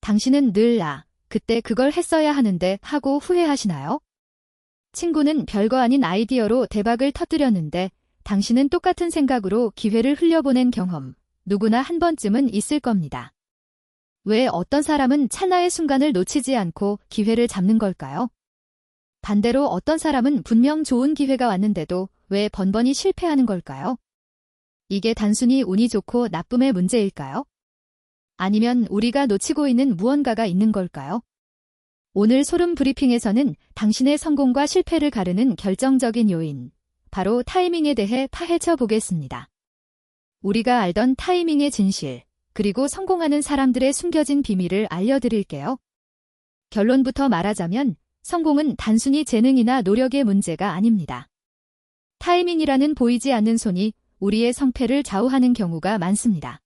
당신은 늘 그때 그걸 했어야 하는데 하고 후회하시나요? 친구는 별거 아닌 아이디어로 대박을 터뜨렸는데 당신은 똑같은 생각으로 기회를 흘려보낸 경험, 누구나 한 번쯤은 있을 겁니다. 왜 어떤 사람은 찰나의 순간을 놓치지 않고 기회를 잡는 걸까요? 반대로 어떤 사람은 분명 좋은 기회가 왔는데도 왜 번번이 실패하는 걸까요? 이게 단순히 운이 좋고 나쁨의 문제일까요? 아니면 우리가 놓치고 있는 무언가가 있는 걸까요? 오늘 소름 브리핑에서는 당신의 성공과 실패를 가르는 결정적인 요인, 바로 타이밍에 대해 파헤쳐 보겠습니다. 우리가 알던 타이밍의 진실, 그리고 성공하는 사람들의 숨겨진 비밀을 알려드릴게요. 결론부터 말하자면 성공은 단순히 재능이나 노력의 문제가 아닙니다. 타이밍이라는 보이지 않는 손이 우리의 성패를 좌우하는 경우가 많습니다.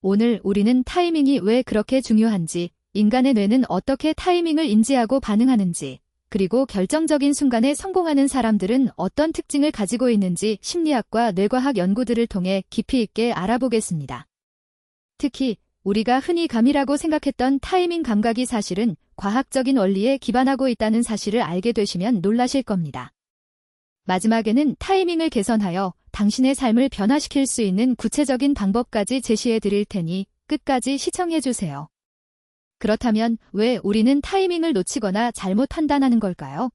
오늘 우리는 타이밍이 왜 그렇게 중요한지, 인간의 뇌는 어떻게 타이밍을 인지하고 반응하는지, 그리고 결정적인 순간에 성공하는 사람들은 어떤 특징을 가지고 있는지 심리학과 뇌과학 연구들을 통해 깊이 있게 알아보겠습니다. 특히 우리가 흔히 감이라고 생각했던 타이밍 감각이 사실은 과학적인 원리에 기반하고 있다는 사실을 알게 되시면 놀라실 겁니다. 마지막에는 타이밍을 개선하여 당신의 삶을 변화시킬 수 있는 구체적인 방법까지 제시해 드릴 테니 끝까지 시청해 주세요. 그렇다면 왜 우리는 타이밍을 놓치거나 잘못 판단하는 걸까요?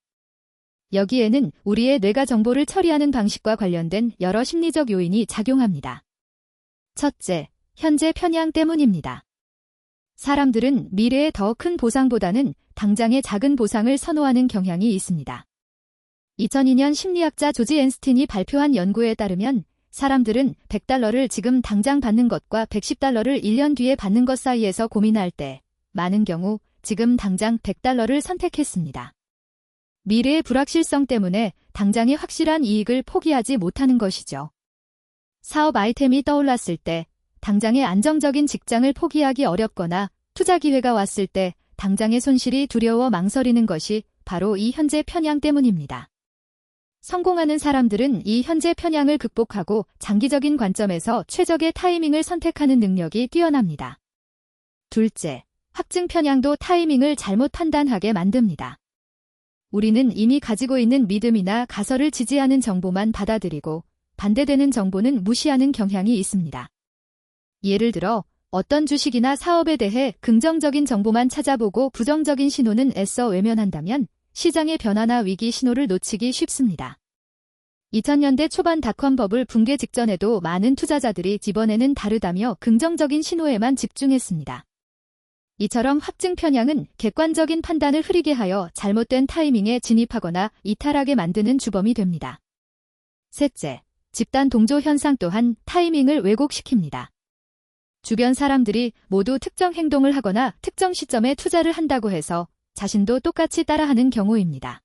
여기에는 우리의 뇌가 정보를 처리하는 방식과 관련된 여러 심리적 요인이 작용합니다. 첫째, 현재 편향 때문입니다. 사람들은 미래의 더 큰 보상보다는 당장의 작은 보상을 선호하는 경향이 있습니다. 2002년 심리학자 조지 앤스틴이 발표한 연구에 따르면 사람들은 $100를 지금 당장 받는 것과 $110를 1년 뒤에 받는 것 사이에서 고민할 때 많은 경우 지금 당장 $100를 선택했습니다. 미래의 불확실성 때문에 당장의 확실한 이익을 포기하지 못하는 것이죠. 사업 아이템이 떠올랐을 때 당장의 안정적인 직장을 포기하기 어렵거나 투자 기회가 왔을 때 당장의 손실이 두려워 망설이는 것이 바로 이 현재 편향 때문입니다. 성공하는 사람들은 이 현재 편향을 극복하고 장기적인 관점에서 최적의 타이밍을 선택하는 능력이 뛰어납니다. 둘째, 확증 편향도 타이밍을 잘못 판단하게 만듭니다. 우리는 이미 가지고 있는 믿음이나 가설을 지지하는 정보만 받아들이고 반대되는 정보는 무시하는 경향이 있습니다. 예를 들어 어떤 주식이나 사업에 대해 긍정적인 정보만 찾아보고 부정적인 신호는 애써 외면한다면 시장의 변화나 위기 신호를 놓치기 쉽습니다. 2000년대 초반 닷컴 버블 붕괴 직전에도 많은 투자자들이 이번에는 다르다며 긍정적인 신호에만 집중했습니다. 이처럼 확증 편향은 객관적인 판단을 흐리게 하여 잘못된 타이밍에 진입하거나 이탈하게 만드는 주범이 됩니다. 셋째, 집단 동조 현상 또한 타이밍을 왜곡시킵니다. 주변 사람들이 모두 특정 행동을 하거나 특정 시점에 투자를 한다고 해서 자신도 똑같이 따라하는 경우입니다.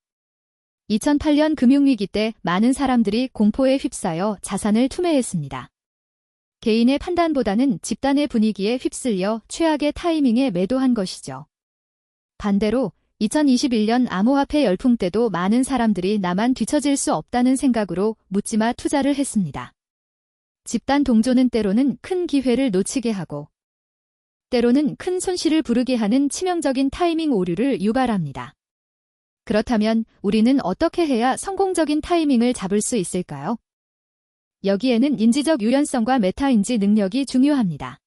2008년 금융위기 때 많은 사람들이 공포에 휩싸여 자산을 투매했습니다. 개인의 판단보다는 집단의 분위기에 휩쓸려 최악의 타이밍에 매도한 것이죠. 반대로 2021년 암호화폐 열풍 때도 많은 사람들이 나만 뒤처질 수 없다는 생각으로 묻지마 투자를 했습니다. 집단 동조는 때로는 큰 기회를 놓치게 하고 때로는 큰 손실을 부르게 하는 치명적인 타이밍 오류를 유발합니다. 그렇다면 우리는 어떻게 해야 성공적인 타이밍을 잡을 수 있을까요? 여기에는 인지적 유연성과 메타인지 능력이 중요합니다.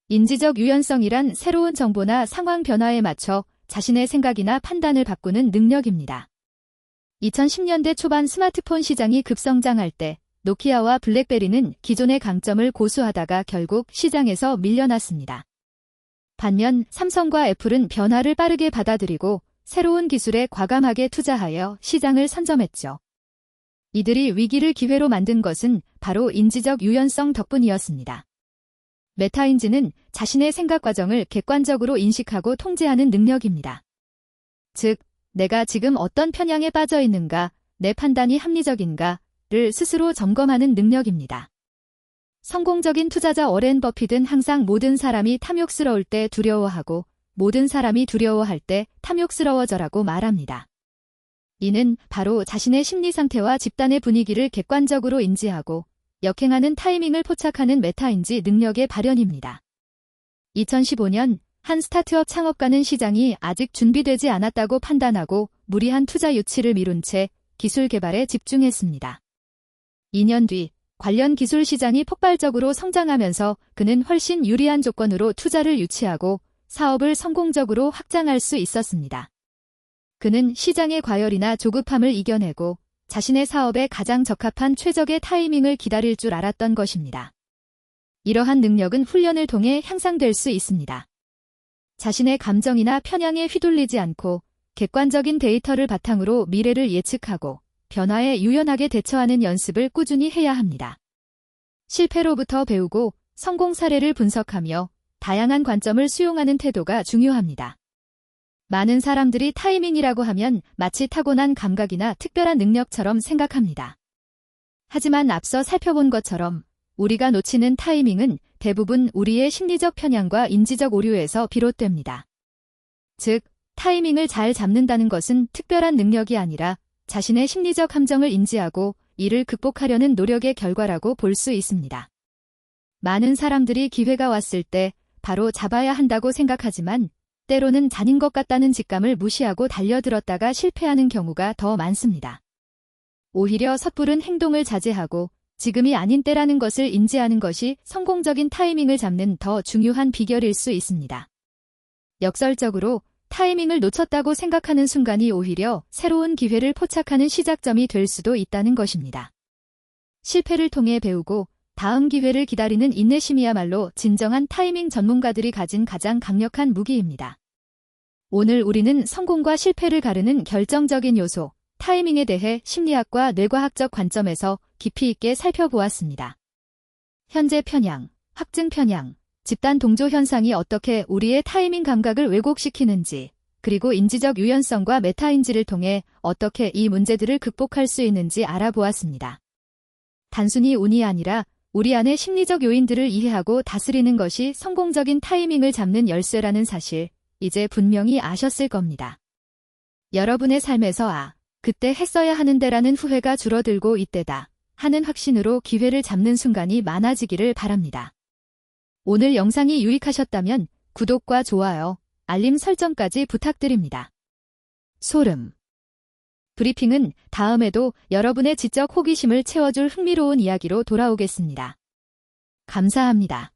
인지적 유연성이란 새로운 정보나 상황 변화에 맞춰 자신의 생각이나 판단을 바꾸는 능력입니다. 2010년대 초반 스마트폰 시장이 급성장할 때 노키아와 블랙베리는 기존의 강점을 고수하다가 결국 시장에서 밀려났습니다. 반면 삼성과 애플은 변화를 빠르게 받아들이고 새로운 기술에 과감하게 투자하여 시장을 선점했죠. 이들이 위기를 기회로 만든 것은 바로 인지적 유연성 덕분이었습니다. 메타인지는 자신의 생각 과정을 객관적으로 인식하고 통제하는 능력입니다. 즉, 내가 지금 어떤 편향에 빠져 있는가, 내 판단이 합리적인가를 스스로 점검하는 능력입니다. 성공적인 투자자 워렌 버핏은 항상 모든 사람이 탐욕스러울 때 두려워하고 모든 사람이 두려워할 때 탐욕스러워져라고 말합니다. 이는 바로 자신의 심리 상태와 집단의 분위기를 객관적으로 인지하고 역행하는 타이밍을 포착하는 메타인지 능력의 발현입니다. 2015년 한 스타트업 창업가는 시장이 아직 준비되지 않았다고 판단하고 무리한 투자 유치를 미룬 채 기술 개발에 집중했습니다. 2년 뒤 관련 기술 시장이 폭발적으로 성장하면서 그는 훨씬 유리한 조건으로 투자를 유치하고 사업을 성공적으로 확장할 수 있었습니다. 그는 시장의 과열이나 조급함을 이겨내고 자신의 사업에 가장 적합한 최적의 타이밍을 기다릴 줄 알았던 것입니다. 이러한 능력은 훈련을 통해 향상될 수 있습니다. 자신의 감정이나 편향에 휘둘리지 않고 객관적인 데이터를 바탕으로 미래를 예측하고 변화에 유연하게 대처하는 연습을 꾸준히 해야 합니다. 실패로부터 배우고 성공 사례를 분석하며 다양한 관점을 수용하는 태도가 중요합니다. 많은 사람들이 타이밍이라고 하면 마치 타고난 감각이나 특별한 능력처럼 생각합니다. 하지만 앞서 살펴본 것처럼 우리가 놓치는 타이밍은 대부분 우리의 심리적 편향과 인지적 오류에서 비롯됩니다. 즉, 타이밍을 잘 잡는다는 것은 특별한 능력이 아니라 자신의 심리적 함정을 인지하고 이를 극복하려는 노력의 결과라고 볼 수 있습니다. 많은 사람들이 기회가 왔을 때 바로 잡아야 한다고 생각하지만 때로는 잔인 것 같다는 직감을 무시하고 달려들었다가 실패하는 경우가 더 많습니다. 오히려 섣부른 행동을 자제하고 지금이 아닌 때라는 것을 인지하는 것이 성공적인 타이밍을 잡는 더 중요한 비결일 수 있습니다. 역설적으로 타이밍을 놓쳤다고 생각하는 순간이 오히려 새로운 기회를 포착하는 시작점이 될 수도 있다는 것입니다. 실패를 통해 배우고 다음 기회를 기다리는 인내심이야말로 진정한 타이밍 전문가들이 가진 가장 강력한 무기입니다. 오늘 우리는 성공과 실패를 가르는 결정적인 요소, 타이밍에 대해 심리학과 뇌과학적 관점에서 깊이 있게 살펴보았습니다. 현재 편향, 확증 편향, 집단 동조 현상이 어떻게 우리의 타이밍 감각을 왜곡시키는지, 그리고 인지적 유연성과 메타인지를 통해 어떻게 이 문제들을 극복할 수 있는지 알아보았습니다. 단순히 운이 아니라 우리 안의 심리적 요인들을 이해하고 다스리는 것이 성공적인 타이밍을 잡는 열쇠라는 사실, 이제 분명히 아셨을 겁니다. 여러분의 삶에서 그때 했어야 하는데라는 후회가 줄어들고 있대다 하는 확신으로 기회를 잡는 순간이 많아지기를 바랍니다. 오늘 영상이 유익하셨다면 구독과 좋아요, 알림 설정까지 부탁드립니다. 소름. 브리핑은 다음에도 여러분의 지적 호기심을 채워줄 흥미로운 이야기로 돌아오겠습니다. 감사합니다.